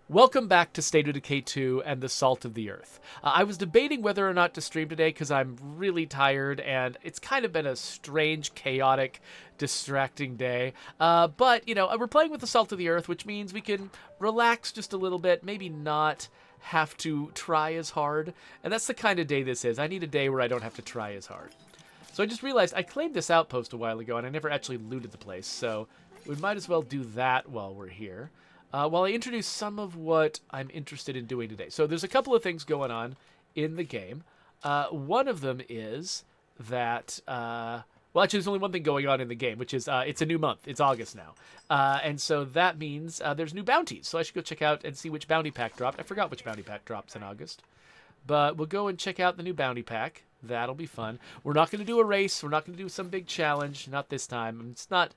Welcome back to State of Decay 2 and the Salt of the Earth. I was debating whether or not to stream today because I'm really tired and it's kind of been a strange, chaotic, distracting day. But we're playing with the Salt of the Earth, which means we can relax just a little bit, maybe not have to try as hard. And that's the kind of day this is. I need a day where I don't have to try as hard. So I just realized I claimed this outpost a while ago and I never actually looted the place, so we might as well do that while we're here. While I introduce some of what I'm interested in doing today. So there's a couple of things going on in the game. One of them is that, actually there's only one thing going on in the game, which is it's a new month. It's August now. And so that means there's new bounties. So I should go check out and see which bounty pack dropped. I forgot which bounty pack drops in August. But we'll go and check out the new bounty pack. That'll be fun. We're not going to do a race. We're not going to do some big challenge. Not this time. It's not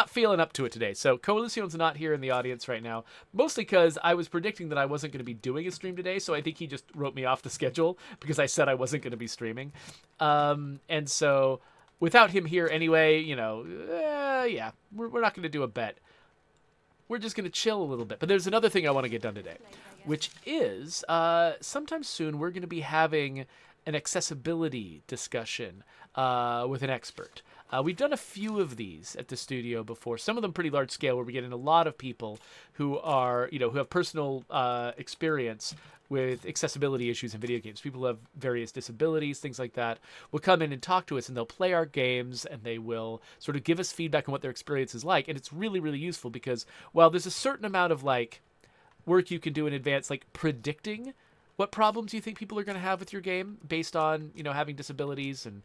feeling up to it today. So Coalicion's not here in the audience right now. Mostly because I was predicting that I wasn't going to be doing a stream today. So I think he just wrote me off the schedule because I said I wasn't going to be streaming. And so without him here anyway, yeah, we're not going to do a bet. We're just going to chill a little bit. But there's another thing I want to get done today, which is sometime soon we're going to be having an accessibility discussion with an expert. We've done a few of these at the studio before, some of them pretty large scale, where we get in a lot of people who are, who have personal experience with accessibility issues in video games. People who have various disabilities, things like that, will come in and talk to us, and they'll play our games, and they will sort of give us feedback on what their experience is like. And it's really, really useful because while there's a certain amount of work you can do in advance, like predicting what problems you think people are going to have with your game based on, having disabilities and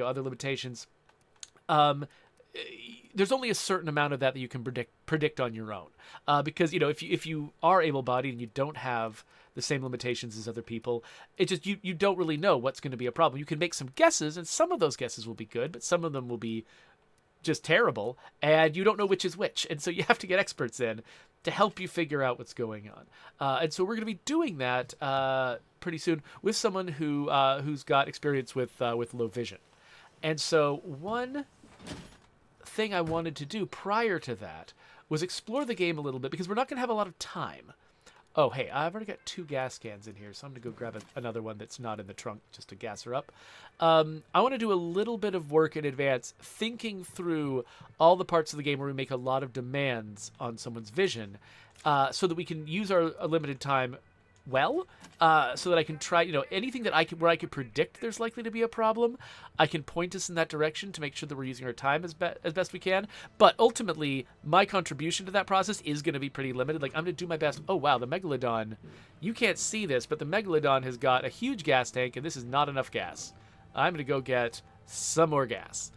other limitations. There's only a certain amount of that you can predict on your own. Because, if you are able-bodied and you don't have the same limitations as other people, it just, you don't really know what's going to be a problem. You can make some guesses, and some of those guesses will be good, but some of them will be just terrible, and you don't know which is which. And so you have to get experts in to help you figure out what's going on. And so we're going to be doing that pretty soon with someone who's got experience with low vision. And so one thing I wanted to do prior to that was explore the game a little bit, because we're not going to have a lot of time. Oh, hey, I've already got 2 gas cans in here, so I'm going to go grab another one that's not in the trunk just to gas her up. I want to do a little bit of work in advance, thinking through all the parts of the game where we make a lot of demands on someone's vision, so that we can use our limited time well, so that I can try, anything that where I could predict there's likely to be a problem, I can point us in that direction to make sure that we're using our time as best we can. But ultimately, my contribution to that process is going to be pretty limited. I'm going to do my best. Oh, wow, the Megalodon, you can't see this, but the Megalodon has got a huge gas tank, and this is not enough gas. I'm going to go get some more gas.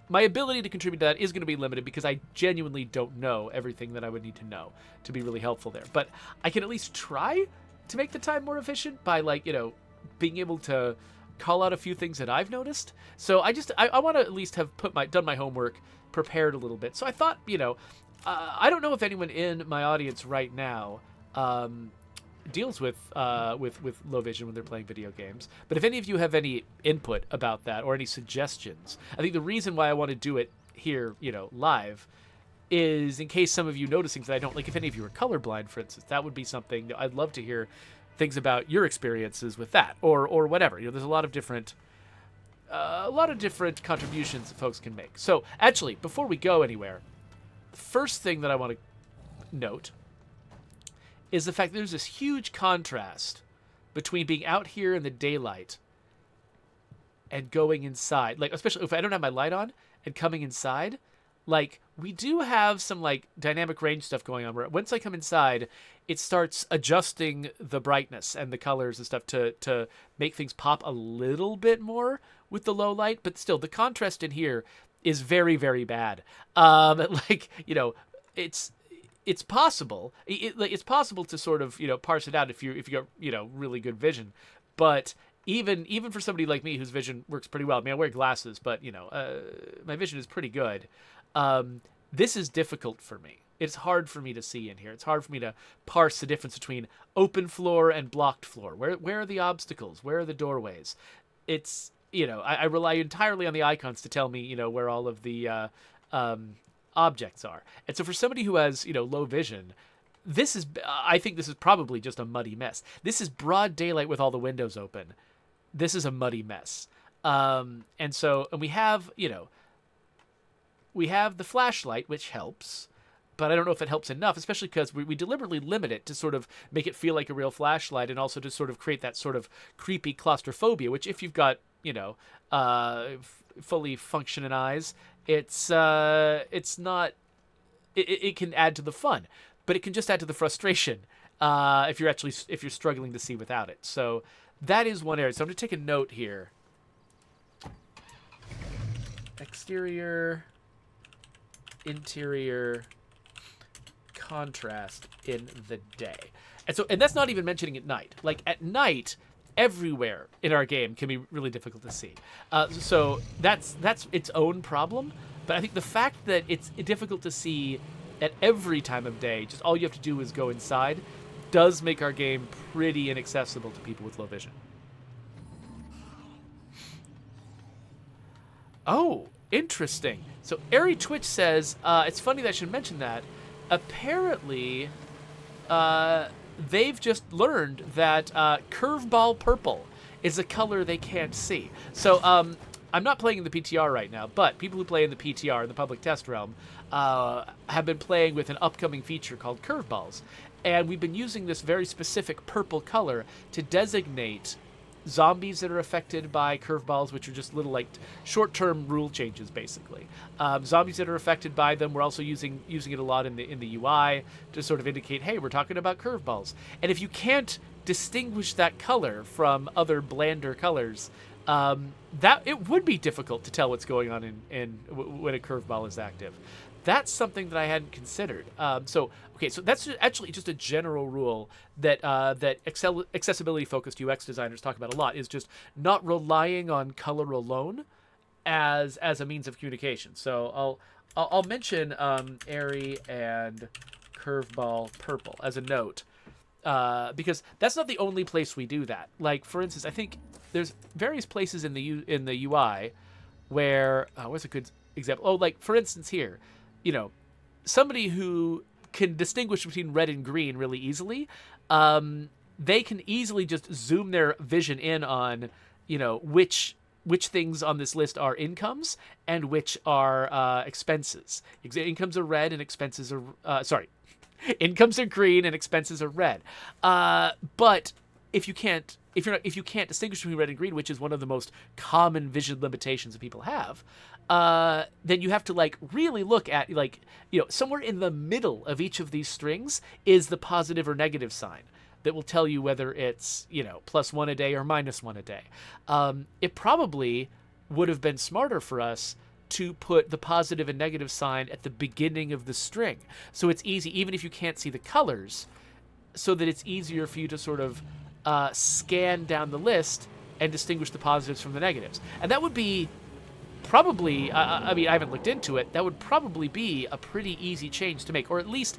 My ability to contribute to that is going to be limited because I genuinely don't know everything that I would need to know to be really helpful there. But I can at least try to make the time more efficient by, being able to call out a few things that I've noticed. So I want to at least have done my homework, prepared a little bit. So I thought, I don't know if anyone in my audience right now deals with low vision when they're playing video games. But if any of you have any input about that or any suggestions, I think the reason why I want to do it here, live, is in case some of you notice things that I don't like. If any of you are colorblind, for instance, that would be something I'd love to hear things about your experiences with that, or whatever. There's a lot of different contributions that folks can make. So actually, before we go anywhere, the first thing that I want to note is the fact that there's this huge contrast between being out here in the daylight and going inside. Especially if I don't have my light on and coming inside, we do have some, dynamic range stuff going on where once I come inside, it starts adjusting the brightness and the colors and stuff to make things pop a little bit more with the low light. But still, the contrast in here is very, very bad. It's possible. It's possible to sort of, parse it out if you got, really good vision. But even for somebody like me whose vision works pretty well, I wear glasses, but, my vision is pretty good. This is difficult for me. It's hard for me to see in here. It's hard for me to parse the difference between open floor and blocked floor. Where are the obstacles? Where are the doorways? It's, I rely entirely on the icons to tell me, where all of the objects are. And so for somebody who has, low vision, I think this is probably just a muddy mess. This is broad daylight with all the windows open. This is a muddy mess. And we have, we have the flashlight, which helps, but I don't know if it helps enough, especially because we deliberately limit it to sort of make it feel like a real flashlight, and also to sort of create that sort of creepy claustrophobia, which if you've got, fully functioning eyes, it's not, it can add to the fun, but it can just add to the frustration if you're struggling to see without it. So that is one area. So I'm going to take a note here. Exterior, interior, contrast in the day. And that's not even mentioning at night. Like at night, everywhere in our game can be really difficult to see. So that's its own problem. But I think the fact that it's difficult to see at every time of day, just all you have to do is go inside, does make our game pretty inaccessible to people with low vision. Oh, interesting. So Airy Twitch says, it's funny that I should mention that. Apparently, they've just learned that curveball purple is a color they can't see. So I'm not playing in the PTR right now, but people who play in the PTR, in the public test realm, have been playing with an upcoming feature called curveballs. And we've been using this very specific purple color to designate zombies that are affected by curveballs, which are just little like short-term rule changes, basically. Zombies that are affected by them, we're also using it a lot in the UI to sort of indicate, hey, we're talking about curveballs. And if you can't distinguish that color from other blander colors, that it would be difficult to tell what's going on when a curveball is active. That's something that I hadn't considered. So that's actually just a general rule that accessibility-focused UX designers talk about a lot, is just not relying on color alone as a means of communication. So I'll mention airy and curveball purple as a note, because that's not the only place we do that. Like, for instance, I think there's various places in the UI where what's a good example? Oh, like for instance here. Somebody who can distinguish between red and green really easily, they can easily just zoom their vision in on, which things on this list are incomes and which are expenses. Incomes are red and expenses are, incomes are green and expenses are red. But if you can't distinguish between red and green, which is one of the most common vision limitations that people have, then you have to really look at somewhere in the middle of each of these strings is the positive or negative sign that will tell you whether it's +1 a day or -1 a day. It probably would have been smarter for us to put the positive and negative sign at the beginning of the string, so it's easy even if you can't see the colors, so that it's easier for you to sort of scan down the list and distinguish the positives from the negatives. And that would be probably, I haven't looked into it, that would probably be a pretty easy change to make, or at least,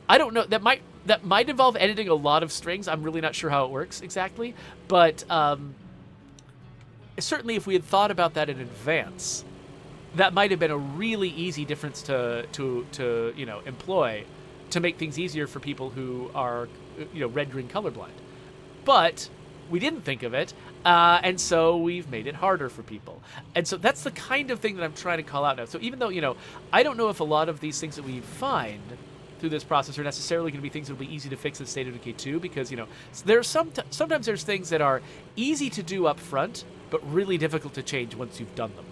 I don't know, that might involve editing a lot of strings. I'm really not sure how it works exactly, but certainly if we had thought about that in advance, that might have been a really easy difference to employ to make things easier for people who are red-green colorblind. But we didn't think of it, and so we've made it harder for people. And so that's the kind of thing that I'm trying to call out now. So even though, I don't know if a lot of these things that we find through this process are necessarily going to be things that will be easy to fix in State of Decay 2, because, there's sometimes there's things that are easy to do up front, but really difficult to change once you've done them.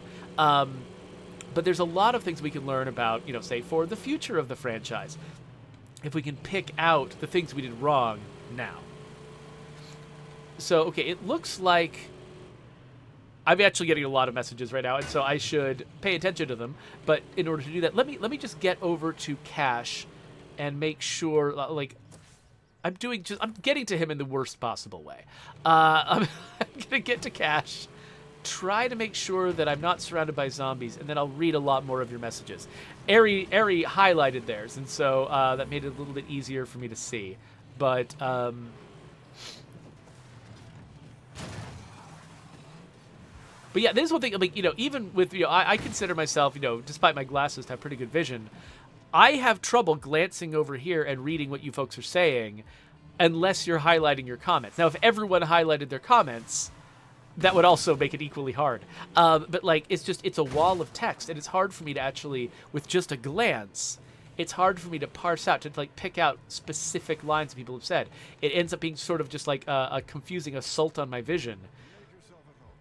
But there's a lot of things we can learn about, say, for the future of the franchise, if we can pick out the things we did wrong now. So, okay, it looks like I'm actually getting a lot of messages right now, and so I should pay attention to them. But in order to do that, let me just get over to Cash and make sure, I'm getting to him in the worst possible way. I'm gonna get to Cash, try to make sure that I'm not surrounded by zombies, and then I'll read a lot more of your messages. Ari highlighted theirs, and so that made it a little bit easier for me to see. But yeah, this is one thing, even with, I consider myself, despite my glasses, to have pretty good vision. I have trouble glancing over here and reading what you folks are saying unless you're highlighting your comments. Now, if everyone highlighted their comments, that would also make it equally hard. But like, it's a wall of text, and it's hard for me to actually, with just a glance, it's hard for me to parse out, to like pick out specific lines that people have said. It ends up being sort of just like a confusing assault on my vision,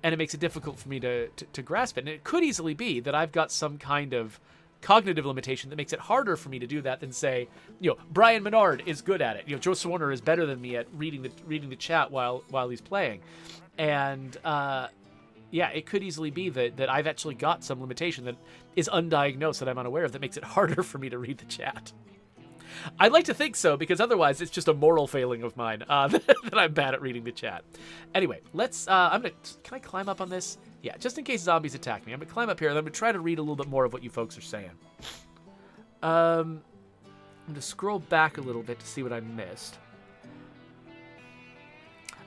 and it makes it difficult for me to grasp it. And it could easily be that I've got some kind of cognitive limitation that makes it harder for me to do that than, say, Brian Menard is good at it. Joe Swarner is better than me at reading the chat while he's playing. And yeah, it could easily be that I've actually got some limitation that is undiagnosed that I'm unaware of that makes it harder for me to read the chat. I'd like to think so, because otherwise it's just a moral failing of mine that I'm bad at reading the chat. Anyway, let's. Can I climb up on this? Yeah, just in case zombies attack me. I'm gonna climb up here and I'm gonna try to read a little bit more of what you folks are saying. I'm gonna scroll back a little bit to see what I missed.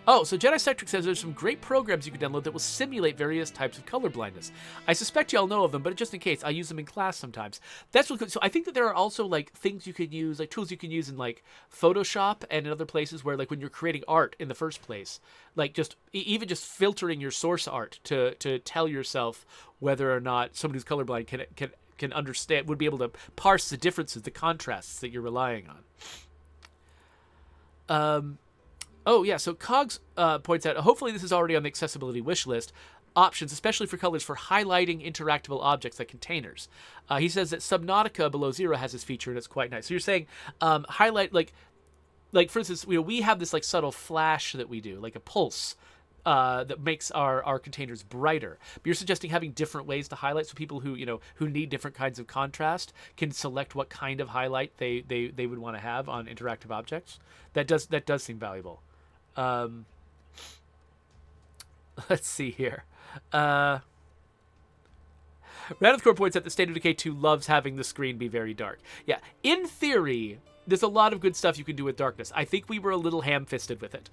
Oh, so Jedi Sectric says there's some great programs you can download that will simulate various types of color blindness. I suspect y'all know of them, but just in case, I use them in class sometimes. That's really good. So I think that there are also like things you could use, like tools you can use in like Photoshop and in other places where, like, when you're creating art in the first place, like just even just filtering your source art to tell yourself whether or not someone who's colorblind can understand, would be able to parse the differences, the contrasts that you're relying on. Oh, yeah, so Cogs points out, hopefully this is already on the accessibility wish list, options, especially for colors for highlighting interactable objects like containers. He says that Subnautica Below Zero has this feature, and it's quite nice. So you're saying highlight, like for instance, we have this like subtle flash that we do, like a pulse, that makes our containers brighter. But you're suggesting having different ways to highlight, so people who need different kinds of contrast can select what kind of highlight they would want to have on interactive objects. That does seem valuable. Let's see here. Radithcore points out that State of Decay 2 loves having the screen be very dark. Yeah, in theory, there's a lot of good stuff you can do with darkness. I think we were a little ham-fisted with it.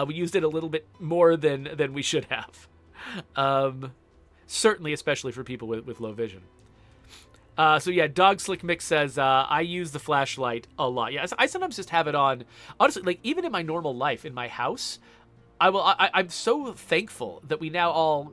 We used it a little bit more than we should have. Certainly, especially for people with low vision. So yeah, Dog Slick Mix says, I use the flashlight a lot. Yeah, I sometimes just have it on. Honestly, like, even in my normal life, in my house, I'm so thankful that we now all,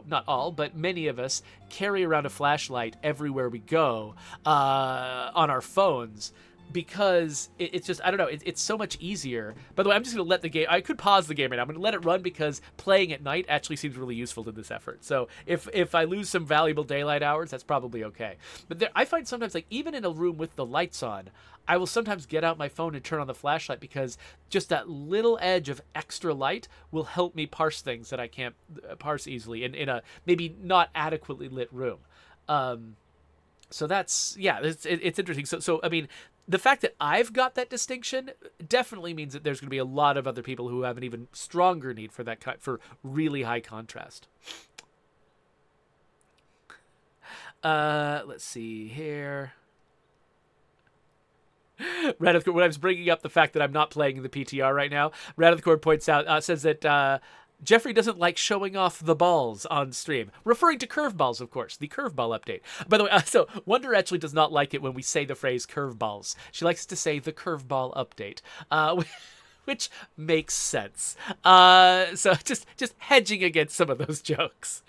not all, but many of us carry around a flashlight everywhere we go on our phones. Because it's just, I don't know, it's so much easier. By the way, I'm just going to let the game, I could pause the game right now. I'm going to let it run because playing at night actually seems really useful to this effort. So if I lose some valuable daylight hours, that's probably okay. But I find sometimes, like, even in a room with the lights on, I will sometimes get out my phone and turn on the flashlight because just that little edge of extra light will help me parse things that I can't parse easily in a maybe not adequately lit room. So that's, yeah, it's interesting. So I mean, the fact that I've got that distinction definitely means that there's going to be a lot of other people who have an even stronger need for that for really high contrast. Let's see here. Radithcore, when I was bringing up the fact that I'm not playing in the PTR right now, Radithcore points out, says that Jeffrey doesn't like showing off the balls on stream. Referring to curveballs, of course, the curveball update. By the way, so Wonder actually does not like it when we say the phrase curveballs. She likes to say the curveball update, which makes sense. So just hedging against some of those jokes.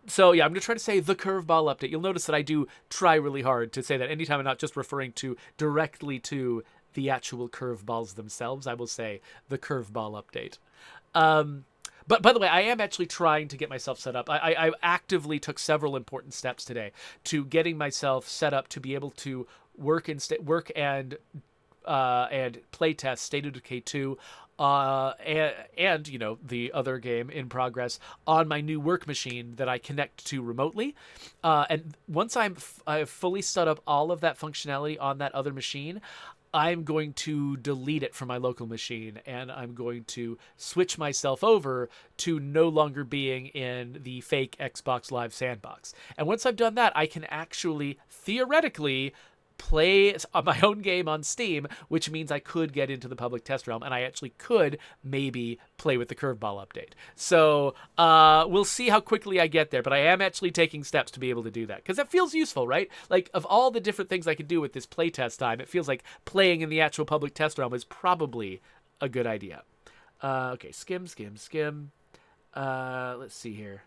So yeah, I'm going to try to say the curveball update. You'll notice that I do try really hard to say that anytime I'm not just referring directly to the actual curveballs themselves. I will say the curveball update. But by the way, I am actually trying to get myself set up. I actively took several important steps today to getting myself set up to be able to work and playtest State of Decay 2 and the other game in progress on my new work machine that I connect to remotely. And once I've fully set up all of that functionality on that other machine, I'm going to delete it from my local machine, and I'm going to switch myself over to no longer being in the fake Xbox Live sandbox. And once I've done that, I can actually, theoretically, play my own game on Steam, which means I could get into the public test realm, and I actually could maybe play with the curveball update. So we'll see how quickly I get there, but I am actually taking steps to be able to do that, because that feels useful, right? Like, of all the different things I could do with this playtest time, it feels like playing in the actual public test realm is probably a good idea. Okay, skim. Let's see here.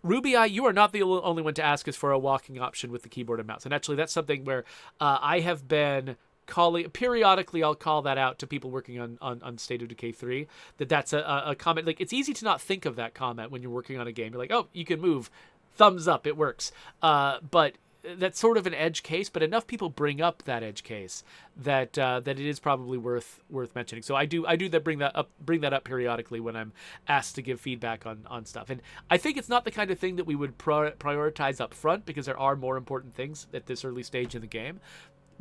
Ruby Eye, you are not the only one to ask us for a walking option with the keyboard and mouse. And actually, that's something where I have been calling... Periodically, I'll call that out to people working on State of Decay 3. That's a comment. Like, it's easy to not think of that comment when you're working on a game. You're like, oh, you can move. Thumbs up, it works. But that's sort of an edge case, but enough people bring up that edge case that it is probably worth mentioning. So I do bring that up periodically when I'm asked to give feedback on stuff. And I think it's not the kind of thing that we would prioritize up front, because there are more important things at this early stage in the game.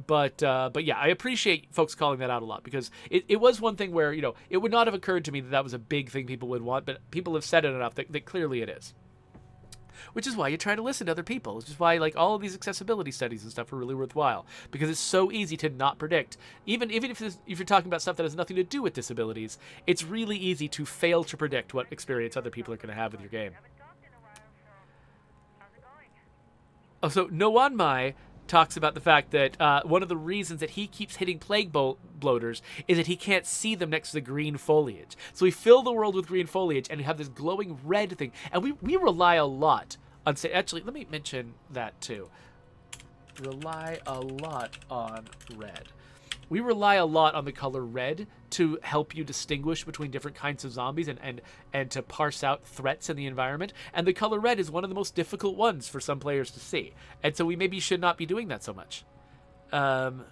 But yeah, I appreciate folks calling that out a lot, because it was one thing where, it would not have occurred to me that was a big thing people would want, but people have said it enough that clearly it is. Which is why you try to listen to other people. Which is why, like, all of these accessibility studies and stuff are really worthwhile, because it's so easy to not predict. Even if you're talking about stuff that has nothing to do with disabilities, it's really easy to fail to predict what experience other people are going to have with your game. Oh, so Nowanmai talks about the fact that one of the reasons that he keeps hitting plague bloaters is that he can't see them next to the green foliage. So we fill the world with green foliage, and we have this glowing red thing. And we rely a lot on... Actually, let me mention that too. Rely a lot on red. We rely a lot on the color red to help you distinguish between different kinds of zombies and to parse out threats in the environment. And the color red is one of the most difficult ones for some players to see. And so we maybe should not be doing that so much. Oh,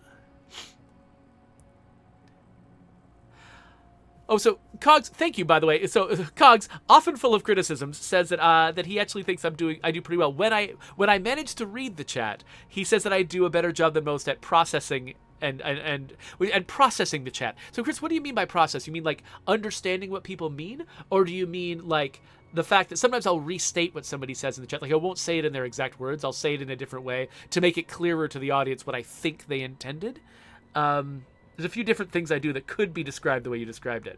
so Cogs, thank you, by the way. So Cogs, often full of criticisms, says that he actually thinks I do pretty well. When I manage to read the chat, he says that I do a better job than most at processing and processing the chat. So Chris, what do you mean by process? You mean like understanding what people mean, or do you mean like the fact that sometimes I'll restate what somebody says in the chat? Like, I won't say it in their exact words. I'll say it in a different way to make it clearer to the audience what I think they intended. There's a few different things I do that could be described the way you described it.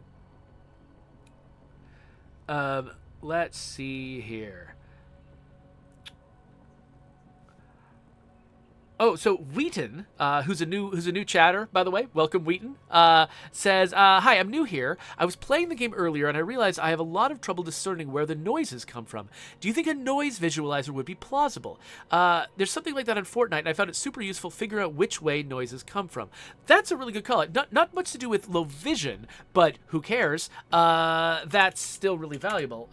Let's see here. Oh, so Wheaton, who's a new chatter, by the way, welcome Wheaton, says, hi, I'm new here. I was playing the game earlier and I realized I have a lot of trouble discerning where the noises come from. Do you think a noise visualizer would be plausible? There's something like that on Fortnite, and I found it super useful figuring out which way noises come from. That's a really good call. Not much to do with low vision, but who cares? That's still really valuable.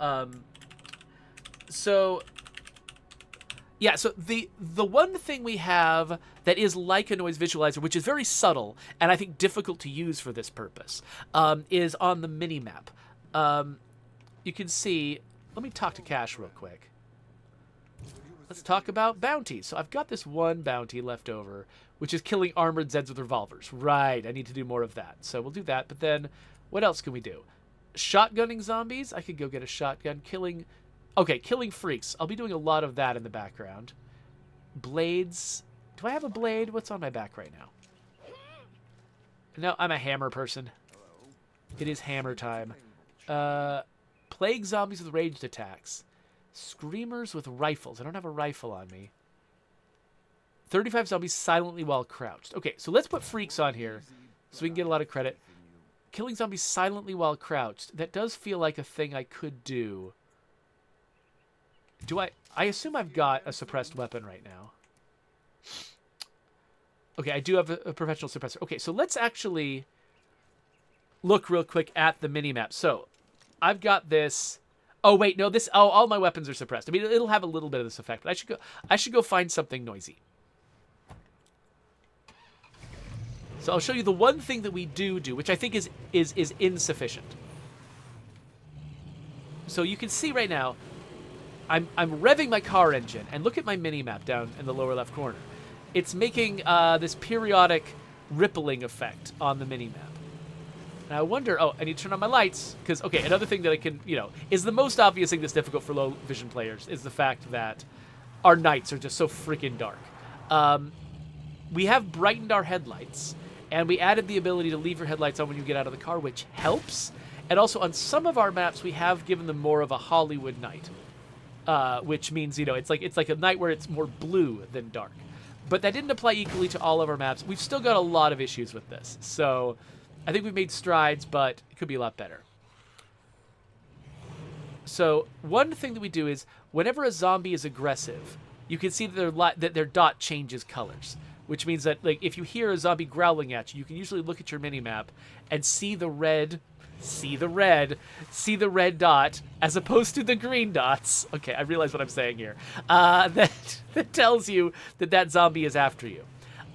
Yeah, so the one thing we have that is like a noise visualizer, which is very subtle and I think difficult to use for this purpose, is on the minimap. You can see... Let me talk to Cash real quick. Let's talk about bounties. So I've got this one bounty left over, which is killing armored Zeds with revolvers. Right, I need to do more of that. So we'll do that, but then what else can we do? Shotgunning zombies? I could go get a shotgun. Okay, killing freaks. I'll be doing a lot of that in the background. Blades. Do I have a blade? What's on my back right now? No, I'm a hammer person. It is hammer time. Plague zombies with ranged attacks. Screamers with rifles. I don't have a rifle on me. 35 zombies silently while crouched. Okay, so let's put freaks on here so we can get a lot of credit. Killing zombies silently while crouched. That does feel like a thing I could do. I assume I've got a suppressed weapon right now. Okay, I do have a professional suppressor. Okay, so let's actually look real quick at the minimap. So, I've got this... Oh, wait, no, this... Oh, all my weapons are suppressed. I mean, it'll have a little bit of this effect, but I should go find something noisy. So I'll show you the one thing that we do, which I think is insufficient. So you can see right now... I'm revving my car engine, and look at my mini-map down in the lower left corner. It's making this periodic rippling effect on the mini-map. And I wonder, oh, I need to turn on my lights, because, okay, another thing that I can, is the most obvious thing that's difficult for low vision players is the fact that our nights are just so freaking dark. we have brightened our headlights, and we added the ability to leave your headlights on when you get out of the car, which helps. And also on some of our maps, we have given them more of a Hollywood night, which means, you know, it's like a night where it's more blue than dark. But that didn't apply equally to all of our maps. We've still got a lot of issues with this. So I think we've made strides, but it could be a lot better. So one thing that we do is whenever a zombie is aggressive, you can see that their dot changes colors, which means that, like, if you hear a zombie growling at you, you can usually look at your minimap and see the red dot as opposed to the green dots. Okay, I realize what I'm saying here. That tells you that zombie is after you.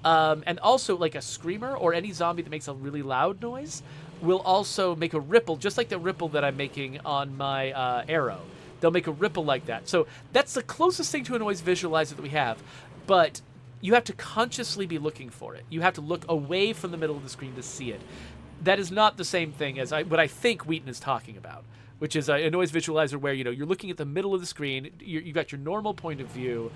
And also, like, a screamer or any zombie that makes a really loud noise will also make a ripple, just like the ripple that I'm making on my arrow. They'll make a ripple like that. So that's the closest thing to a noise visualizer that we have. But you have to consciously be looking for it. You have to look away from the middle of the screen to see it. That is not the same thing as what I think Wheaton is talking about, which is a noise visualizer where, you know, you're looking at the middle of the screen, you've got your normal point of view,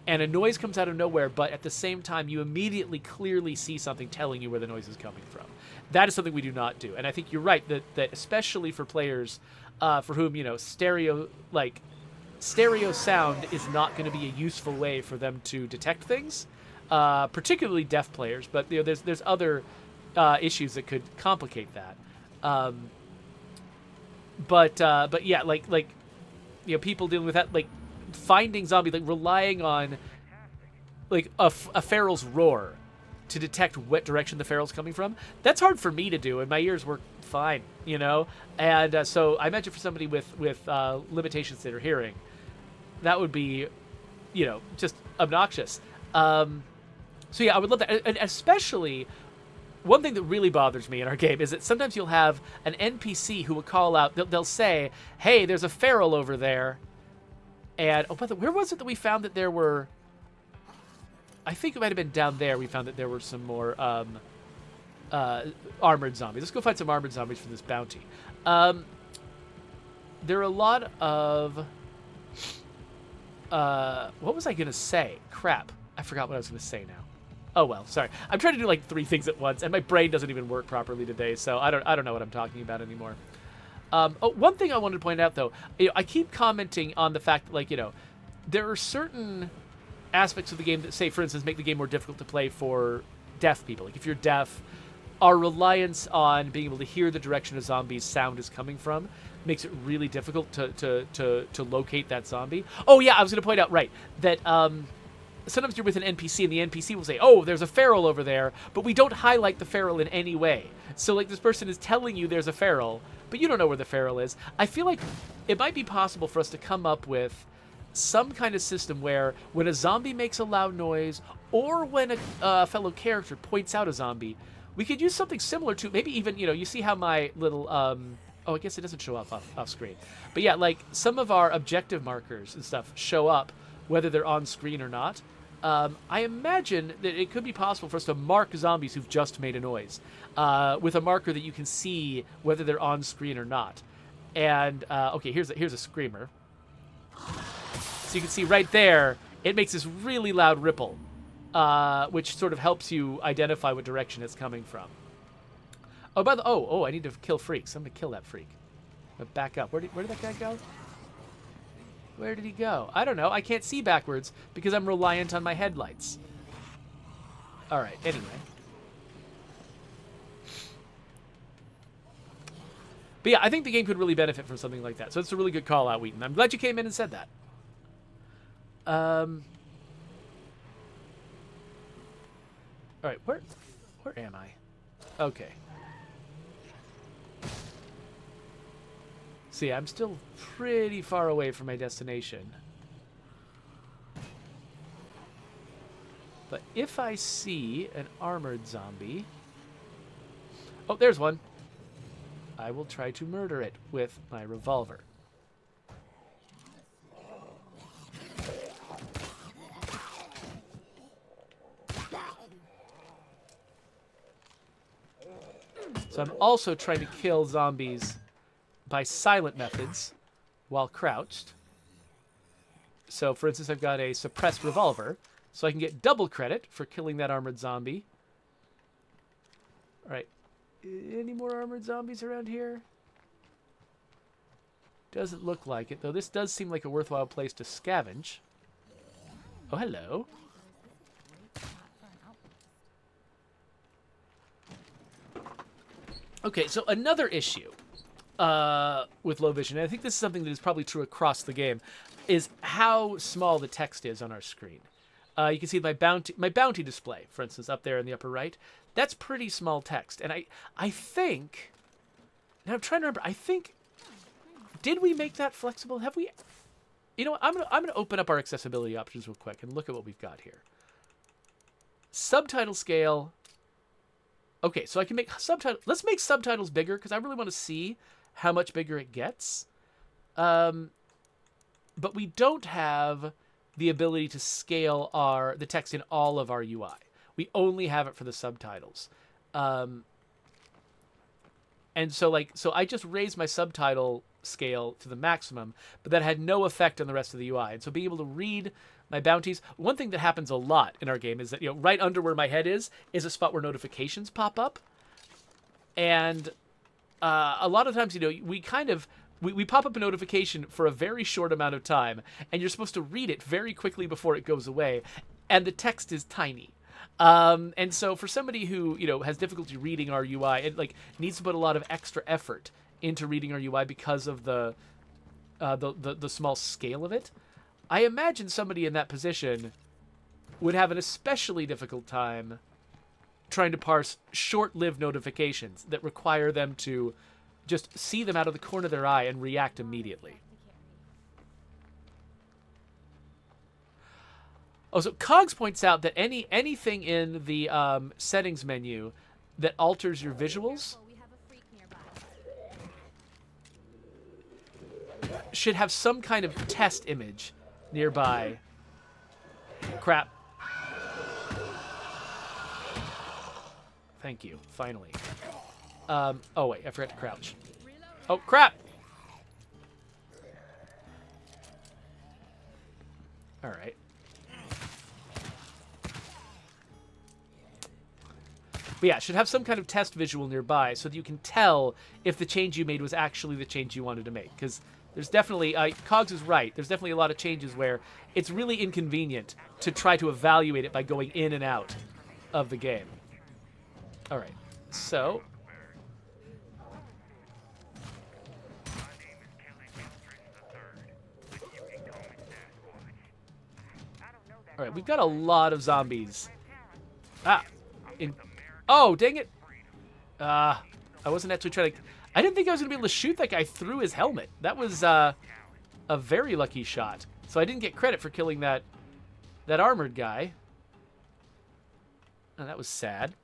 and a noise comes out of nowhere, but at the same time, you immediately clearly see something telling you where the noise is coming from. That is something we do not do. And I think you're right that especially for players for whom, you know, stereo sound is not going to be a useful way for them to detect things, particularly deaf players, but, you know, there's other issues that could complicate that. But yeah, like you know, people dealing with that, like finding zombies, like relying on like a feral's roar to detect what direction the feral's coming from. That's hard for me to do, and my ears work fine, you know. And so I imagine for somebody with limitations to their hearing, that would be, you know, just obnoxious. So yeah, I would love that, and especially. One thing that really bothers me in our game is that sometimes you'll have an NPC who will call out, they'll say, hey, there's a feral over there. And, oh, by the way, where was it that we found that there were, I think it might have been down there we found that there were some more armored zombies. Let's go find some armored zombies for this bounty. There are a lot of, what was I going to say? Crap. I forgot what I was going to say now. Oh, well, sorry. I'm trying to do like 3 things at once, and my brain doesn't even work properly today, so I don't know what I'm talking about anymore. One thing I wanted to point out, though, you know, I keep commenting on the fact that, like, you know, there are certain aspects of the game that, say, for instance, make the game more difficult to play for deaf people. Like, if you're deaf, our reliance on being able to hear the direction a zombie's sound is coming from makes it really difficult to locate that zombie. Oh, yeah, I was going to point out, right, that sometimes you're with an NPC, and the NPC will say, oh, there's a feral over there, but we don't highlight the feral in any way. So, like, this person is telling you there's a feral, but you don't know where the feral is. I feel like it might be possible for us to come up with some kind of system where when a zombie makes a loud noise, or when a fellow character points out a zombie, we could use something similar to, maybe even, you know, you see how my little, oh, I guess it doesn't show up off screen. But yeah, like, some of our objective markers and stuff show up, whether they're on screen or not. I imagine that it could be possible for us to mark zombies who've just made a noise with a marker that you can see whether they're on screen or not. And, okay, here's a screamer. So you can see right there, it makes this really loud ripple, which sort of helps you identify what direction it's coming from. Oh, I need to kill freaks. I'm going to kill that freak. Back up. Where did that guy go? Where did he go? I don't know. I can't see backwards because I'm reliant on my headlights. All right, anyway. But yeah, I think the game could really benefit from something like that. So it's a really good call out, Wheaton. I'm glad you came in and said that. All right, where am I? Okay. See, I'm still pretty far away from my destination. But if I see an armored zombie... Oh, there's one. I will try to murder it with my revolver. So I'm also trying to kill zombies by silent methods while crouched. So, for instance, I've got a suppressed revolver. So I can get double credit for killing that armored zombie. All right. Any more armored zombies around here? Doesn't look like it, though. This does seem like a worthwhile place to scavenge. Oh, hello. Okay, so another issue with low vision, and I think this is something that is probably true across the game, is how small the text is on our screen. You can see my bounty display, for instance, up there in the upper right. That's pretty small text, and I think. Now I'm trying to remember. I think. Did we make that flexible? Have we? You know what? I'm gonna open up our accessibility options real quick and look at what we've got here. Subtitle scale. Okay, so I can make subtitle. Let's make subtitles bigger because I really want to see how much bigger it gets. But we don't have the ability to scale the text in all of our UI. We only have it for the subtitles. And so I just raised my subtitle scale to the maximum, but that had no effect on the rest of the UI. And so being able to read my bounties, one thing that happens a lot in our game is that, you know, right under where my head is a spot where notifications pop up. And a lot of times, you know, we pop up a notification for a very short amount of time, and you're supposed to read it very quickly before it goes away, and the text is tiny. And so for somebody who, you know, has difficulty reading our UI, it like needs to put a lot of extra effort into reading our UI because of the small scale of it. I imagine somebody in that position would have an especially difficult time trying to parse short-lived notifications that require them to just see them out of the corner of their eye and react immediately. Oh, so Cogs points out that anything in the settings menu that alters your visuals should have some kind of test image nearby. Crap. Thank you. Finally. Oh, wait. I forgot to crouch. Oh, crap! Alright. But yeah, it should have some kind of test visual nearby so that you can tell if the change you made was actually the change you wanted to make. Because there's definitely, Cogs is right, there's definitely a lot of changes where it's really inconvenient to try to evaluate it by going in and out of the game. Alright, so... Alright, we've got a lot of zombies. Oh, dang it! I wasn't actually trying to... I didn't think I was going to be able to shoot that guy through his helmet. That was a very lucky shot. So I didn't get credit for killing that armored guy. Oh, that was sad.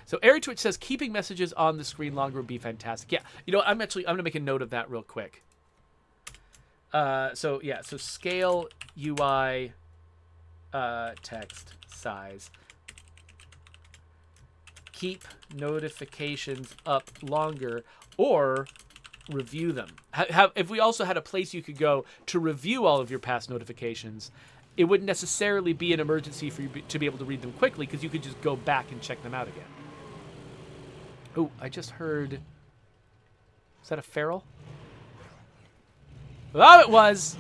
So Airy Twitch says keeping messages on the screen longer would be fantastic. Yeah, you know, I'm going to make a note of that real quick. So scale UI text size. Keep notifications up longer, or review them. If we also had a place you could go to review all of your past notifications, it wouldn't necessarily be an emergency for you to be able to read them quickly, because you could just go back and check them out again. Oh, I just heard... Is that a feral? Oh, it was!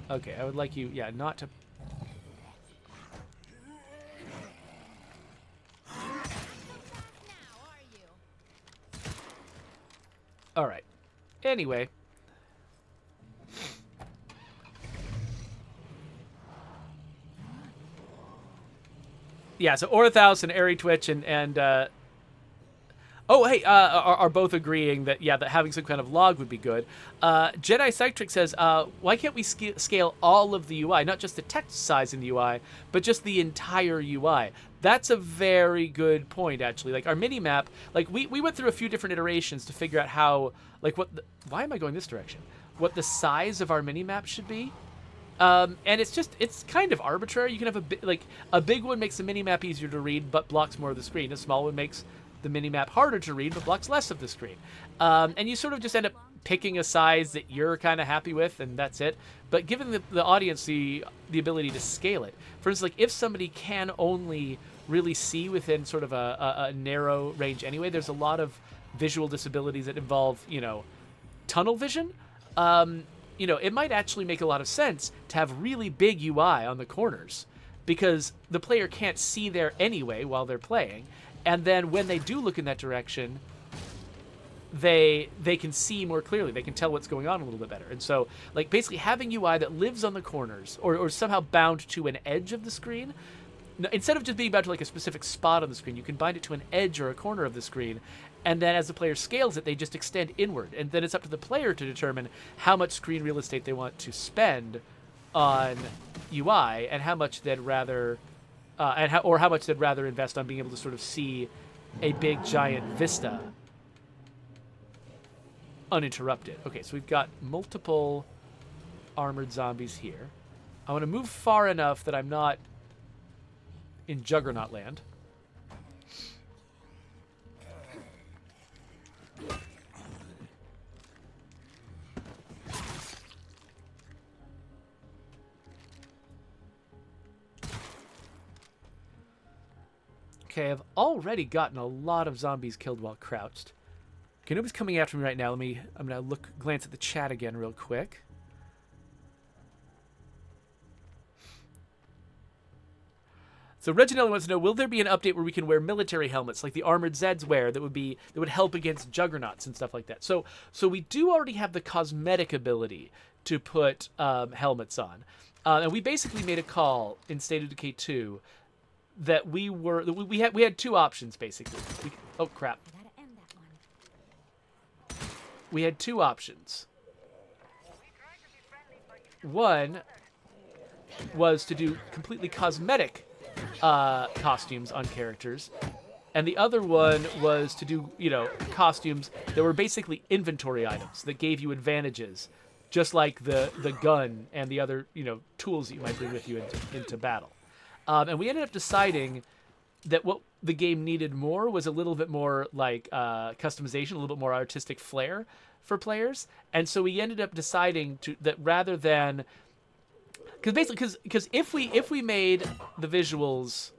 Okay, I would like you, yeah, not to... Alright. Anyway. Yeah, so Orthaus and Airy Twitch and oh, hey, are both agreeing that, yeah, that having some kind of log would be good. Jedi Cytric says, why can't we scale all of the UI, not just the text size in the UI, but just the entire UI? That's a very good point, actually. Like, our mini-map, like, we went through a few different iterations to figure out how, like, why am I going this direction? What the size of our mini-map should be. And it's kind of arbitrary. You can have a big one makes the mini-map easier to read, but blocks more of the screen. A small one makes the mini-map harder to read, but blocks less of the screen. And you sort of just end up picking a size that you're kind of happy with, and that's it. But giving the audience the ability to scale it. For instance, like if somebody can only really see within sort of a narrow range anyway, there's a lot of visual disabilities that involve, tunnel vision. It might actually make a lot of sense to have really big UI on the corners because the player can't see there anyway while they're playing. And then when they do look in that direction, they can see more clearly. They can tell what's going on a little bit better. And so, like, basically having UI that lives on the corners or somehow bound to an edge of the screen, instead of just being bound to, like, a specific spot on the screen, you can bind it to an edge or a corner of the screen. And then as the player scales it, they just extend inward. And then it's up to the player to determine how much screen real estate they want to spend on UI and how much they'd rather, how much they'd rather invest on being able to sort of see a big giant vista uninterrupted. Okay, so we've got multiple armored zombies here. I want to move far enough that I'm not in Juggernaut land. Okay, I've already gotten a lot of zombies killed while crouched. Okay, nobody's coming after me right now. I'm gonna glance at the chat again real quick. So Reginelli wants to know, will there be an update where we can wear military helmets like the armored Zeds wear that would help against juggernauts and stuff like that? So we do already have the cosmetic ability to put helmets on. And we basically made a call in State of Decay 2 that we had two options basically. Oh crap. We had two options. One was to do completely cosmetic costumes on characters, and the other one was to do, costumes that were basically inventory items that gave you advantages, just like the gun and the other, tools that you might bring with you into battle. And we ended up deciding that what the game needed more was a little bit more like customization, a little bit more artistic flair for players. And so we ended up deciding that rather than, because if we made the visuals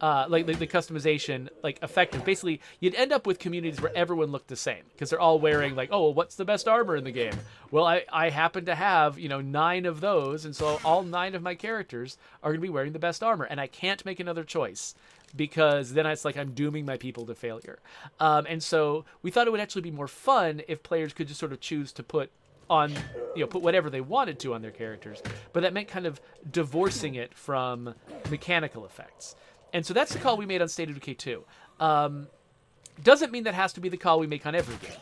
like the customization like effective, basically you'd end up with communities where everyone looked the same because they're all wearing like, oh, well, what's the best armor in the game? Well, I happen to have 9 of those, and so all 9 of my characters are going to be wearing the best armor, and I can't make another choice because then it's like I'm dooming my people to failure. And so we thought it would actually be more fun if players could just sort of choose to put on, put whatever they wanted to on their characters, but that meant kind of divorcing it from mechanical effects. And so that's the call we made on State of Decay 2. Doesn't mean that has to be the call we make on every game.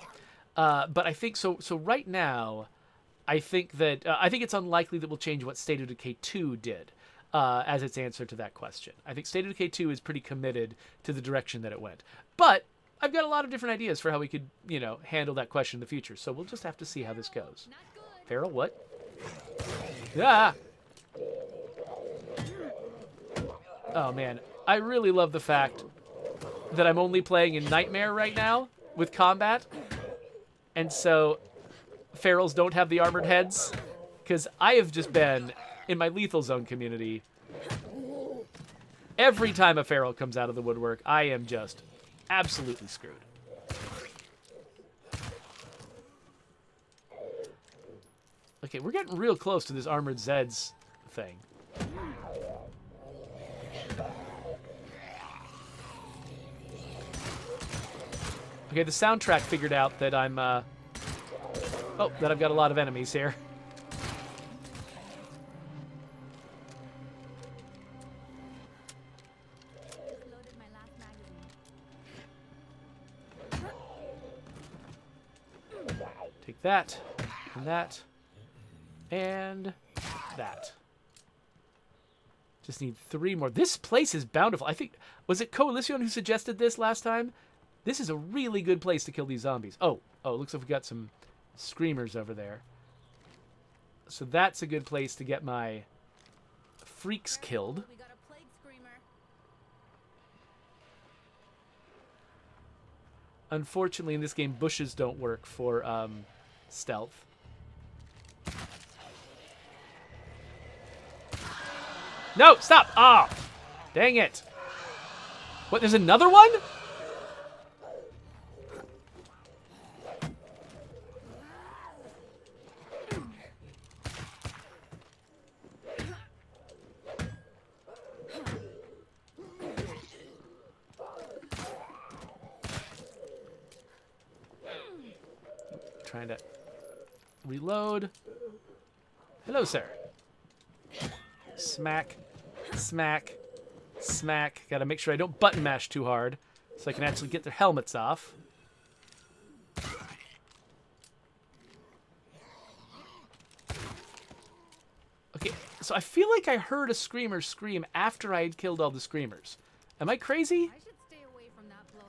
But I think so right now, I think it's unlikely that we'll change what State of Decay 2 did as its answer to that question. I think State of Decay 2 is pretty committed to the direction that it went. But I've got a lot of different ideas for how we could, handle that question in the future. So we'll just have to see how this goes. Feral, what? Ah! Oh, man. I really love the fact that I'm only playing in Nightmare right now with combat. And so ferals don't have the armored heads. Because I have just been, in my Lethal Zone community, every time a feral comes out of the woodwork, I am just absolutely screwed. Okay, we're getting real close to this armored Zeds thing. Okay, the soundtrack figured out that I'm, that I've got a lot of enemies here. Take that, and that, and that. Just need 3 more. This place is bountiful. I think, was it Coalition who suggested this last time? This is a really good place to kill these zombies. Oh, it looks like we've got some screamers over there. So that's a good place to get my freaks killed. We got a plague screamer. Unfortunately, in this game, bushes don't work for stealth. No, stop! Ah, oh, dang it! What? There's another one? Trying to reload. Hello, sir. Smack, smack, smack. Gotta make sure I don't button mash too hard so I can actually get their helmets off. Okay, so I feel like I heard a screamer scream after I had killed all the screamers. Am I crazy? I should stay away from that bloater.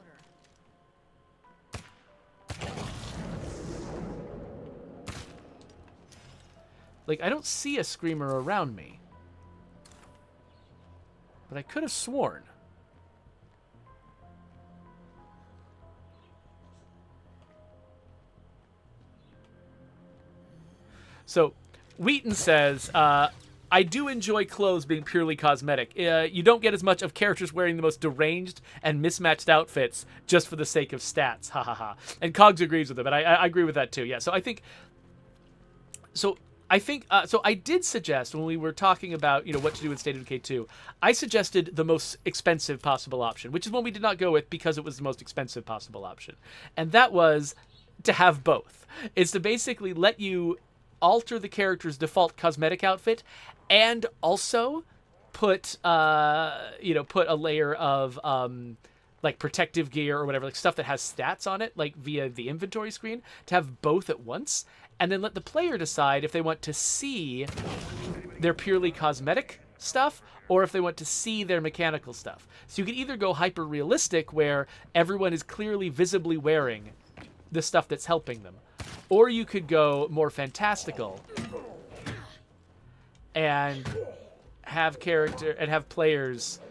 Like, I don't see a screamer around me. But I could have sworn. So, Wheaton says, I do enjoy clothes being purely cosmetic. You don't get as much of characters wearing the most deranged and mismatched outfits just for the sake of stats. Ha ha ha. And Cogs agrees with it, but I agree with that too. Yeah, so I think... So I did suggest when we were talking about, what to do in State of Decay 2, I suggested the most expensive possible option, which is one we did not go with because it was the most expensive possible option. And that was to have both. It's to basically let you alter the character's default cosmetic outfit and also put, put a layer of, like protective gear or whatever, like stuff that has stats on it, like via the inventory screen, to have both at once. And then let the player decide if they want to see their purely cosmetic stuff or if they want to see their mechanical stuff. So you can either go hyper-realistic, where everyone is clearly visibly wearing the stuff that's helping them, or you could go more fantastical and have players,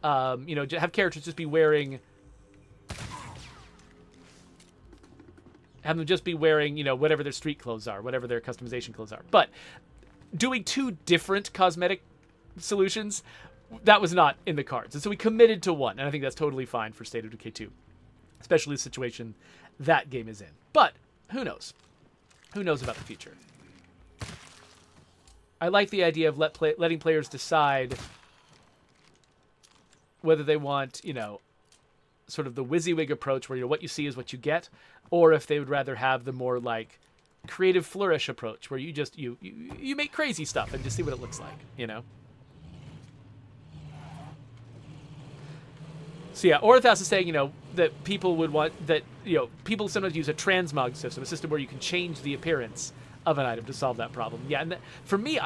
have characters just be wearing... Have them just be wearing, whatever their street clothes are, whatever their customization clothes are. But doing two different cosmetic solutions, that was not in the cards. And so we committed to one, and I think that's totally fine for State of Decay 2, especially the situation that game is in. But who knows? Who knows about the future? I like the idea of letting players decide whether they want, sort of the WYSIWYG approach where what you see is what you get, or if they would rather have the more like creative flourish approach where you just you make crazy stuff and just see what it looks like, So yeah, Orthas is saying, that people would want that, people sometimes use a transmog system, a system where you can change the appearance of an item to solve that problem. Yeah, and for me,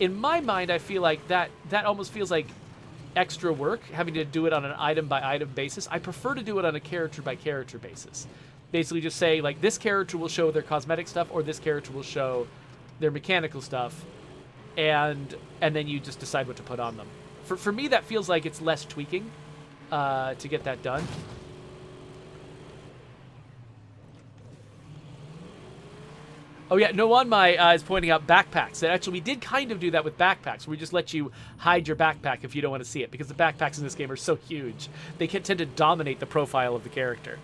in my mind, I feel like that almost feels like extra work, having to do it on an item-by-item basis. I prefer to do it on a character-by-character basis. Basically just say, like, this character will show their cosmetic stuff, or this character will show their mechanical stuff, and then you just decide what to put on them. For me, that feels like it's less tweaking to get that done. Oh yeah, no one is pointing out backpacks. And actually, we did kind of do that with backpacks. We just let you hide your backpack if you don't want to see it, because the backpacks in this game are so huge. They can tend to dominate the profile of the character.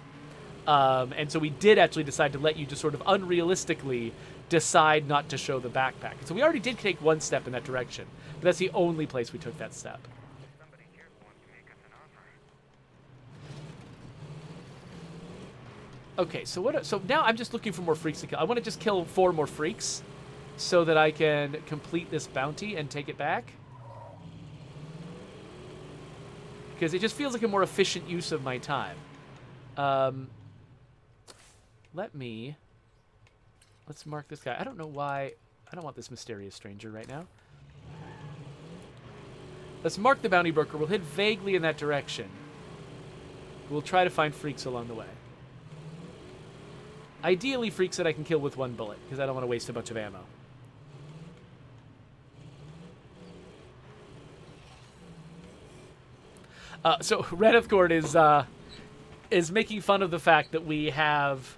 And so we did actually decide to let you just sort of unrealistically decide not to show the backpack. And so we already did take one step in that direction, but that's the only place we took that step. Okay, so now I'm just looking for more freaks to kill. I want to just kill 4 more freaks so that I can complete this bounty and take it back. Because it just feels like a more efficient use of my time. Let's mark this guy. I don't know why. I don't want this mysterious stranger right now. Let's mark the bounty broker. We'll head vaguely in that direction. We'll try to find freaks along the way. Ideally, freaks that I can kill with 1 bullet, because I don't want to waste a bunch of ammo. So Redithcord is making fun of the fact that we have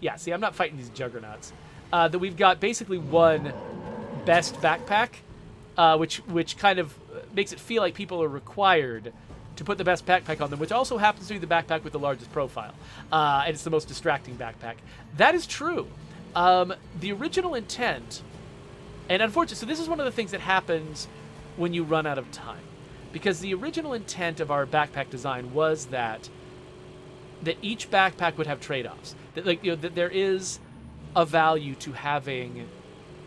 Yeah, see, I'm not fighting these juggernauts. That we've got basically one best backpack, which kind of makes it feel like people are required to put the best backpack on them, which also happens to be the backpack with the largest profile. And it's the most distracting backpack. That is true. The original intent, and unfortunately, so this is one of the things that happens when you run out of time. Because the original intent of our backpack design was that each backpack would have trade-offs. That there is a value to having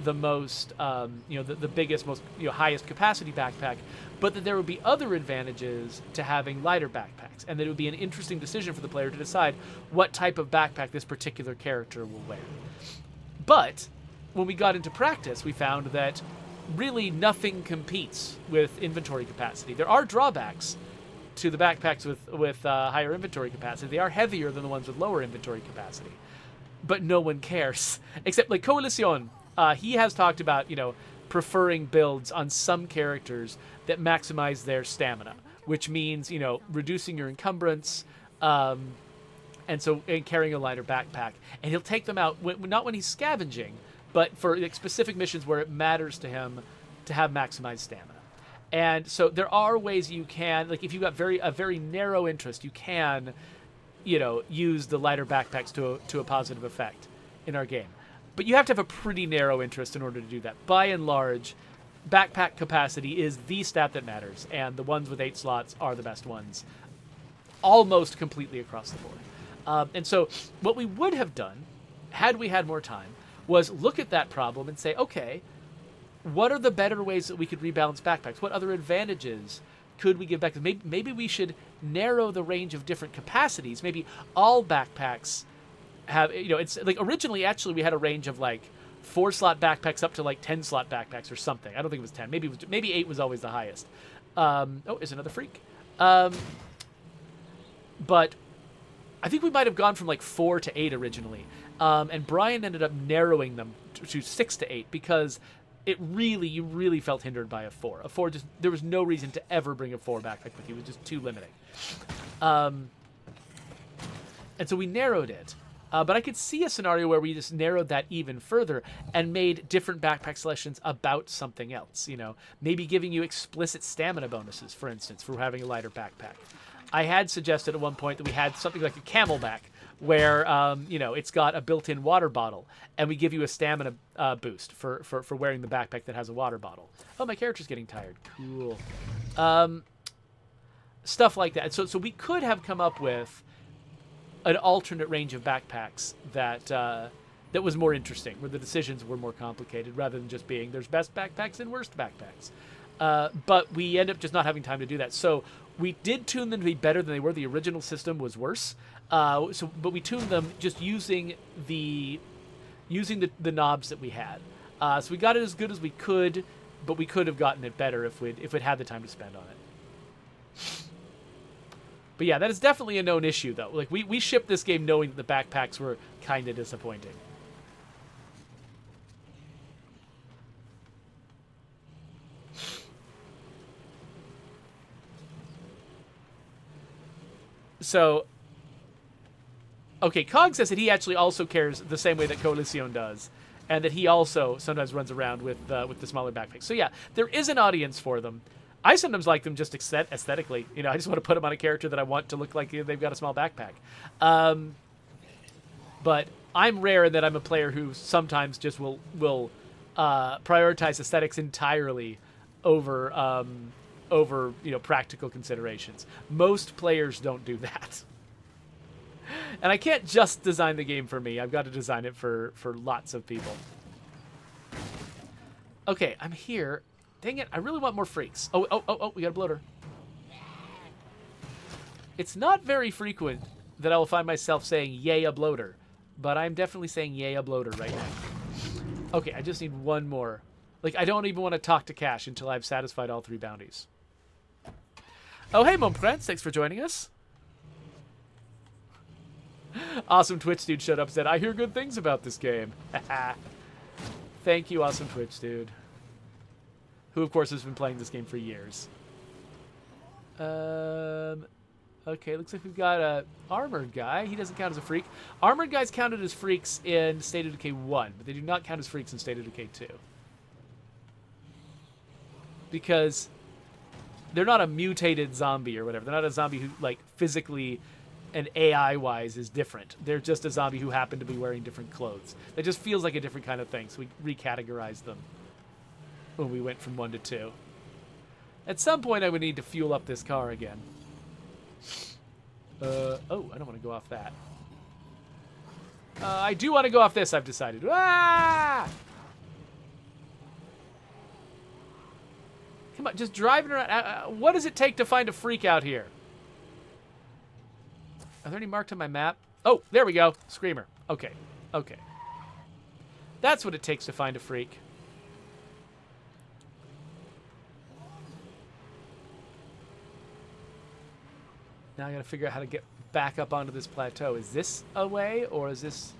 the most, the biggest, most highest capacity backpack, but that there would be other advantages to having lighter backpacks, and that it would be an interesting decision for the player to decide what type of backpack this particular character will wear. But when we got into practice, we found that really nothing competes with inventory capacity. There are drawbacks to the backpacks with higher inventory capacity. They are heavier than the ones with lower inventory capacity, but no one cares except like Coalition. He has talked about preferring builds on some characters that maximize their stamina, which means reducing your encumbrance, and carrying a lighter backpack. And he'll take them out not when he's scavenging, but for specific missions where it matters to him to have maximized stamina. And so there are ways you can, like if you've got a very narrow interest, you can, use the lighter backpacks to a positive effect in our game. But you have to have a pretty narrow interest in order to do that. By and large, backpack capacity is the stat that matters, and the ones with 8 slots are the best ones, almost completely across the board. And so what we would have done, had we had more time, was look at that problem and say, okay, what are the better ways that we could rebalance backpacks? What other advantages could we give back? Maybe we should narrow the range of different capacities. Maybe all backpacks have, it's like originally actually we had a range of like 4-slot backpacks up to like 10-slot backpacks or something. I don't think it was 10. Maybe 8 was always the highest. Is another freak. But I think we might have gone from like 4 to 8 originally. And Brian ended up narrowing them to 6 to 8 because you really felt hindered by a 4. A 4 there was no reason to ever bring a 4 backpack with you. It was just too limiting. And so we narrowed it. But I could see a scenario where we just narrowed that even further and made different backpack selections about something else. Maybe giving you explicit stamina bonuses, for instance, for having a lighter backpack. I had suggested at one point that we had something like a camelback, where it's got a built-in water bottle, and we give you a stamina boost for wearing the backpack that has a water bottle. Oh, my character's getting tired. Cool. Stuff like that. So we could have come up with an alternate range of backpacks that was more interesting, where the decisions were more complicated, rather than just being there's best backpacks and worst backpacks. But we end up just not having time to do that. So we did tune them to be better than they were. The original system was worse. But we tuned them just using the knobs that we had. So we got it as good as we could, but we could have gotten it better if we'd had the time to spend on it. But yeah, that is definitely a known issue, though. Like we shipped this game knowing that the backpacks were kind of disappointing. So, okay, Cog says that he actually also cares the same way that Coalition does, and that he also sometimes runs around with the smaller backpacks. So yeah, there is an audience for them. I sometimes like them just aesthetically. I just want to put them on a character that I want to look like they've got a small backpack. But I'm rare in that I'm a player who sometimes just will prioritize aesthetics entirely over practical considerations. Most players don't do that. And I can't just design the game for me. I've got to design it for lots of people. Okay, I'm here. Dang it, I really want more freaks. Oh, we got a bloater. It's not very frequent that I will find myself saying, yay, a bloater. But I'm definitely saying, yay, a bloater right now. Okay, I just need one more. Like, I don't even want to talk to Cash until I've satisfied all 3 bounties. Oh, hey, Mon Prince. Thanks for joining us. Awesome Twitch Dude showed up and said, I hear good things about this game. Thank you, Awesome Twitch Dude. Who, of course, has been playing this game for years. Okay, looks like we've got a armored guy. He doesn't count as a freak. Armored guys counted as freaks in State of Decay 1, but they do not count as freaks in State of Decay 2. Because they're not a mutated zombie or whatever. They're not a zombie who, like, physically and AI-wise is different. They're just a zombie who happened to be wearing different clothes. It just feels like a different kind of thing, so we recategorized them when we went from 1 to 2. At some point, I would need to fuel up this car again. Oh, I don't want to go off that. I do want to go off this, I've decided. Ah! Come on, just driving around. What does it take to find a freak out here? Are there any marked on my map? Oh, there we go. Screamer. Okay. Okay. That's what it takes to find a freak. Now I gotta figure out how to get back up onto this plateau. Is this a way, or is this...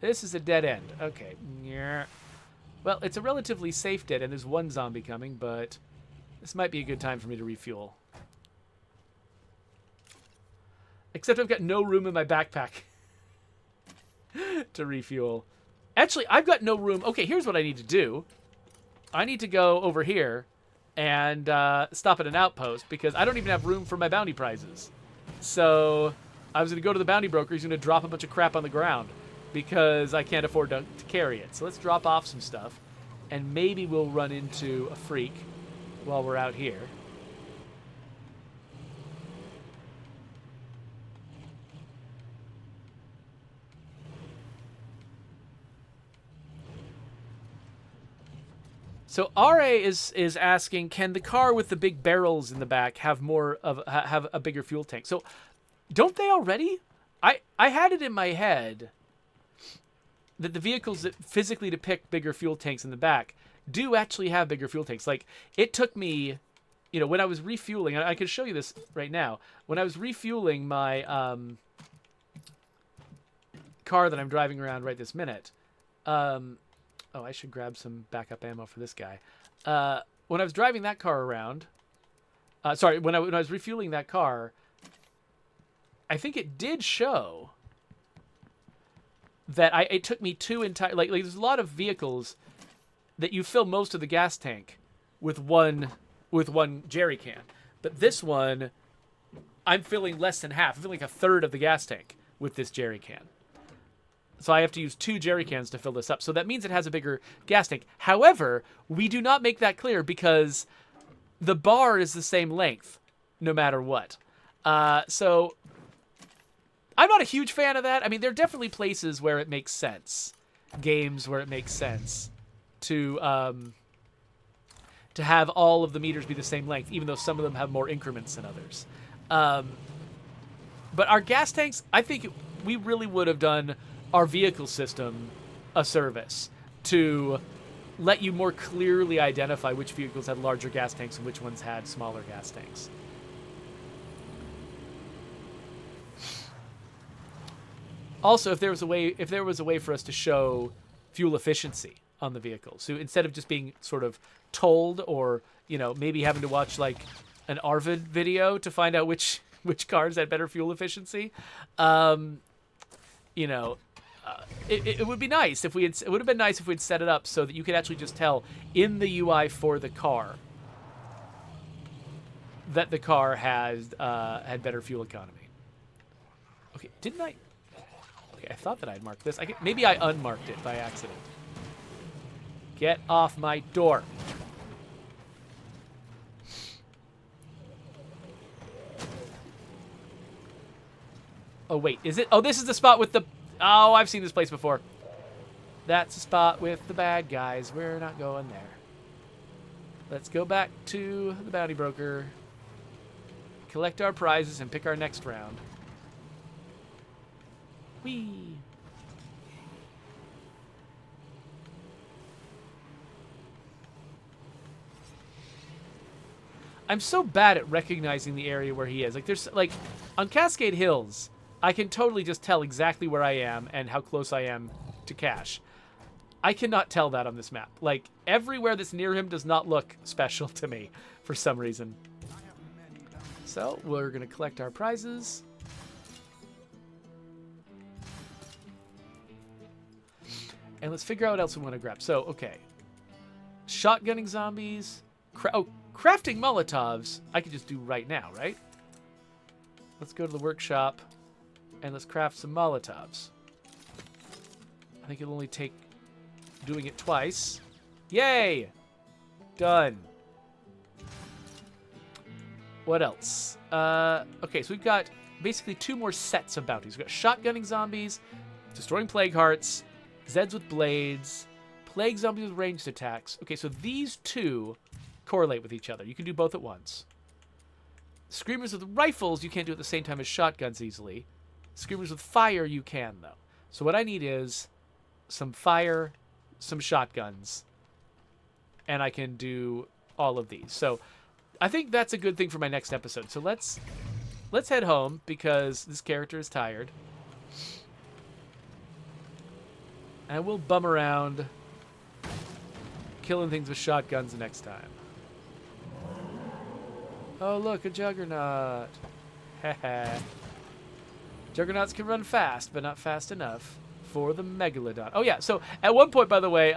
This is a dead end. Okay. Yeah. Well, it's a relatively safe dead end. There's one zombie coming, but this might be a good time for me to refuel. Except I've got no room in my backpack to refuel. Actually, I've got no room. Okay, here's what I need to do. I need to go over here and stop at an outpost because I don't even have room for my bounty prizes. So I was going to go to the bounty broker. He's going to drop a bunch of crap on the ground because I can't afford to carry it. So let's drop off some stuff, and maybe we'll run into a freak while we're out here. So RA is asking, can the car with the big barrels in the back have have a bigger fuel tank? So don't they already? I had it in my head that the vehicles that physically depict bigger fuel tanks in the back do actually have bigger fuel tanks. Like, it took me, you know, when I was refueling, I can show you this right now. When I was refueling my car that I'm driving around right this minute, oh, I should grab some backup ammo for this guy. When I was driving that car around, when I was refueling that car, I think it did show that it took me two entire, like there's a lot of vehicles that you fill most of the gas tank with one jerry can, but this one I'm filling less than half. I'm filling like a third of the gas tank with this jerry can. So I have to use 2 jerry cans to fill this up. So that means it has a bigger gas tank. However, we do not make that clear because the bar is the same length no matter what. So I'm not a huge fan of that. I mean, there are definitely places where it makes sense. Games where it makes sense to have all of the meters be the same length, even though some of them have more increments than others. But our gas tanks, I think we really would have done our vehicle system a service to let you more clearly identify which vehicles had larger gas tanks and which ones had smaller gas tanks. Also, if there was a way for us to show fuel efficiency on the vehicle, so instead of just being sort of told, or, you know, maybe having to watch like an Arvid video to find out which cars had better fuel efficiency, you know, it would be nice if it would have been nice if we'd set it up so that you could actually just tell in the UI for the car that the car had better fuel economy. Okay, didn't I? Okay, I thought that I'd marked this. Maybe I unmarked it by accident. Get off my door. Oh, wait, is it? Oh, this is the spot with the... Oh, I've seen this place before. That's the spot with the bad guys. We're not going there. Let's go back to the bounty broker, collect our prizes, and pick our next round. Whee! I'm so bad at recognizing the area where he is. Like, there's, like, on Cascade Hills, I can totally just tell exactly where I am and how close I am to Cash. I cannot tell that on this map. Like, everywhere that's near him does not look special to me for some reason. So we're going to collect our prizes. And let's figure out what else we want to grab. So, okay. Shotgunning zombies. Crafting Molotovs. I could just do right now, right? Let's go to the workshop and let's craft some Molotovs. I think it'll only take doing it twice. Yay! Done. What else? Okay, so we've got basically 2 more sets of bounties. We've got shotgunning zombies, destroying plague hearts, Zeds with blades, plague zombies with ranged attacks. Okay, so these 2 correlate with each other. You can do both at once. Screamers with rifles, you can't do at the same time as shotguns easily. Screamers with fire, you can, though. So what I need is some fire, some shotguns, and I can do all of these. So I think that's a good thing for my next episode. So let's head home because this character is tired. And we'll bum around killing things with shotguns next time. Oh, look, a Juggernaut. Haha. Juggernauts can run fast, but not fast enough for the Megalodon. Oh, yeah, so at one point, by the way,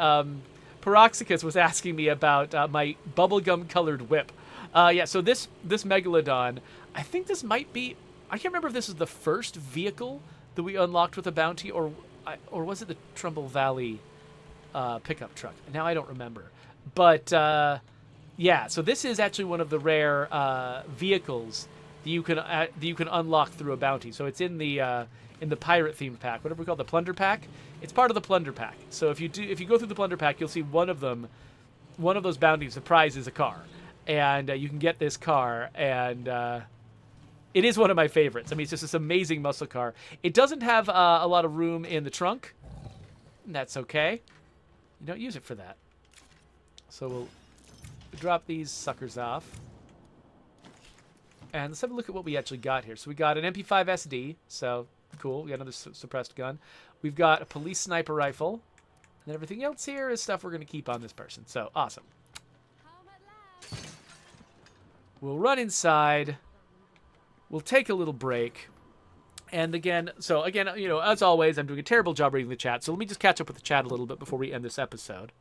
Peroxicus was asking me about my bubblegum-colored whip. Yeah, so this Megalodon, I think this might be... I can't remember if this is the first vehicle that we unlocked with a bounty, or was it the Trumbull Valley pickup truck? Now I don't remember. But, yeah, so this is actually one of the rare vehicles that you can unlock through a bounty. So it's in the pirate themed pack, whatever we call the plunder pack. It's part of the plunder pack. So if you go through the plunder pack, you'll see one of those bounties. The prize is a car, and you can get this car, and it is one of my favorites. I mean, it's just this amazing muscle car. It doesn't have a lot of room in the trunk, and that's okay. You don't use it for that. So we'll drop these suckers off. And let's have a look at what we actually got here. So we got an MP5 SD, so cool. We got another suppressed gun. We've got a police sniper rifle. And then everything else here is stuff we're going to keep on this person. So, awesome. We'll run inside. We'll take a little break. And again, you know, as always, I'm doing a terrible job reading the chat. So let me just catch up with the chat a little bit before we end this episode.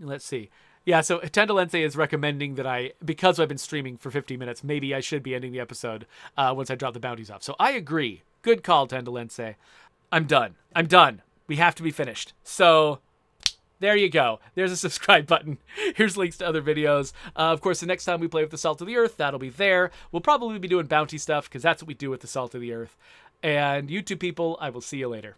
Let's see. Yeah, so Tendalense is recommending that because I've been streaming for 50 minutes, maybe I should be ending the episode once I drop the bounties off. So I agree. Good call, Tendalense. I'm done. We have to be finished. So there you go. There's a subscribe button. Here's links to other videos. Of course, the next time we play with the Salt of the Earth, that'll be there. We'll probably be doing bounty stuff because that's what we do with the Salt of the Earth. And you two people, I will see you later.